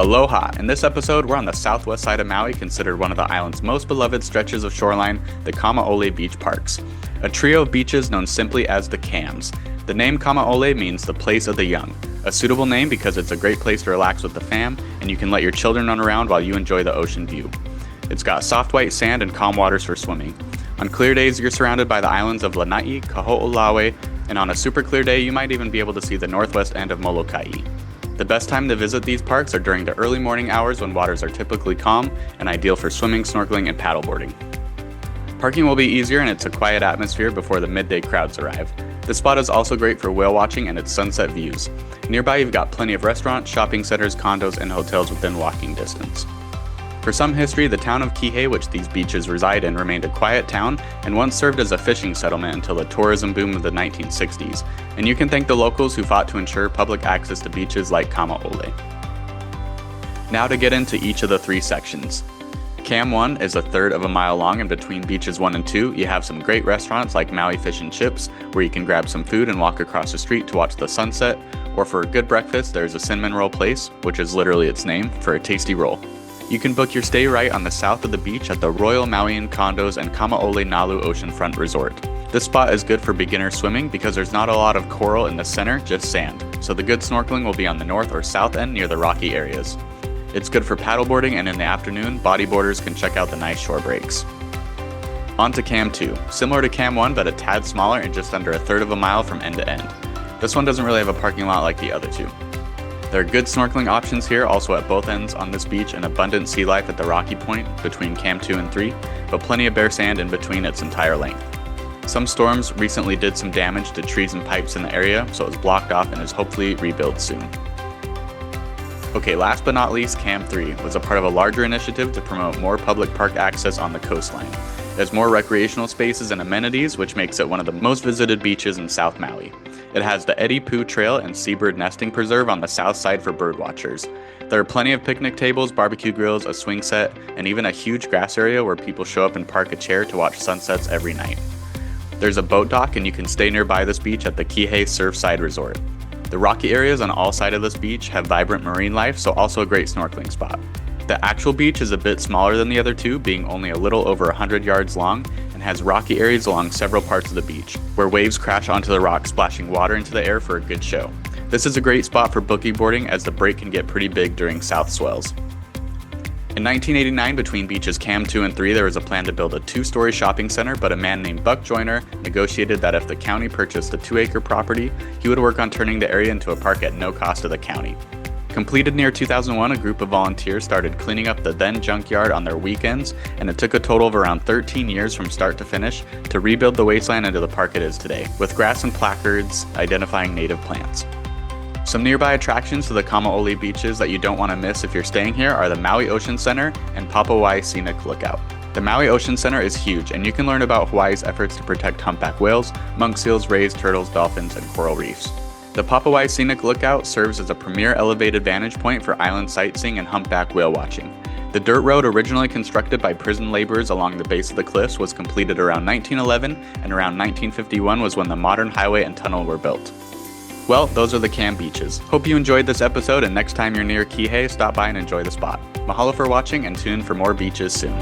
Aloha! In this episode, we're on the southwest side of Maui, considered one of the island's most beloved stretches of shoreline, the Kamaole Beach Parks. A trio of beaches known simply as the Kams. The name Kamaole means the place of the young. A suitable name because it's a great place to relax with the fam, and you can let your children run around while you enjoy the ocean view. It's got soft white sand and calm waters for swimming. On clear days, you're surrounded by the islands of Lanai, Kaho'olawe, and on a super clear day, you might even be able to see the northwest end of Molokai. The best time to visit these parks are during the early morning hours when waters are typically calm and ideal for swimming, snorkeling, and paddleboarding. Parking will be easier and it's a quiet atmosphere before the midday crowds arrive. This spot is also great for whale watching and its sunset views. Nearby, you've got plenty of restaurants, shopping centers, condos, and hotels within walking distance. For some history, the town of Kihei, which these beaches reside in, remained a quiet town and once served as a fishing settlement until the tourism boom of the 1960s, and you can thank the locals who fought to ensure public access to beaches like Kamaole. Now to get into each of the three sections. Cam 1 is a third of a mile long, and between beaches 1 and 2, you have some great restaurants like Maui Fish and Chips, where you can grab some food and walk across the street to watch the sunset, or for a good breakfast, there's a cinnamon roll place, which is literally its name, for a tasty roll. You can book your stay right on the south of the beach at the Royal Mauian Condos and Kamaole Nalu Oceanfront Resort. This spot is good for beginner swimming because there's not a lot of coral in the center, just sand, so the good snorkeling will be on the north or south end near the rocky areas. It's good for paddleboarding, and in the afternoon, bodyboarders can check out the nice shore breaks. On to Cam 2, similar to Cam 1 but a tad smaller and just under a third of a mile from end to end. This one doesn't really have a parking lot like the other two. There are good snorkeling options here, also at both ends on this beach, and abundant sea life at the rocky point between Cam 2 and 3, but plenty of bare sand in between its entire length. Some storms recently did some damage to trees and pipes in the area, so it was blocked off and is hopefully rebuilt soon. Okay, last but not least, Cam 3 was a part of a larger initiative to promote more public park access on the coastline. It has more recreational spaces and amenities, which makes it one of the most visited beaches in South Maui. It has the Eddie Pooh Trail and Seabird Nesting Preserve on the south side for bird watchers. There are plenty of picnic tables, barbecue grills, a swing set, and even a huge grass area where people show up and park a chair to watch sunsets every night. There's a boat dock, and you can stay nearby this beach at the Kihei Surfside Resort. The rocky areas on all sides of this beach have vibrant marine life, so also a great snorkeling spot. The actual beach is a bit smaller than the other two, being only a little over 100 yards long, and has rocky areas along several parts of the beach, where waves crash onto the rocks, splashing water into the air for a good show. This is a great spot for boogie boarding, as the break can get pretty big during south swells. In 1989, between beaches Cam 2 and 3, there was a plan to build a 2-story shopping center, but a man named Buck Joyner negotiated that if the county purchased a 2-acre property, he would work on turning the area into a park at no cost to the county. Completed near 2001, a group of volunteers started cleaning up the then junkyard on their weekends, and it took a total of around 13 years from start to finish to rebuild the wasteland into the park it is today, with grass and placards identifying native plants. Some nearby attractions to the Kamaole beaches that you don't want to miss if you're staying here are the Maui Ocean Center and Papawai Scenic Lookout. The Maui Ocean Center is huge, and you can learn about Hawaii's efforts to protect humpback whales, monk seals, rays, turtles, dolphins, and coral reefs. The Papawai Scenic Lookout serves as a premier elevated vantage point for island sightseeing and humpback whale watching. The dirt road, originally constructed by prison laborers along the base of the cliffs, was completed around 1911, and around 1951 was when the modern highway and tunnel were built. Well, those are the Cam beaches. Hope you enjoyed this episode, and next time you're near Kihei, stop by and enjoy the spot. Mahalo for watching, and tune in for more beaches soon.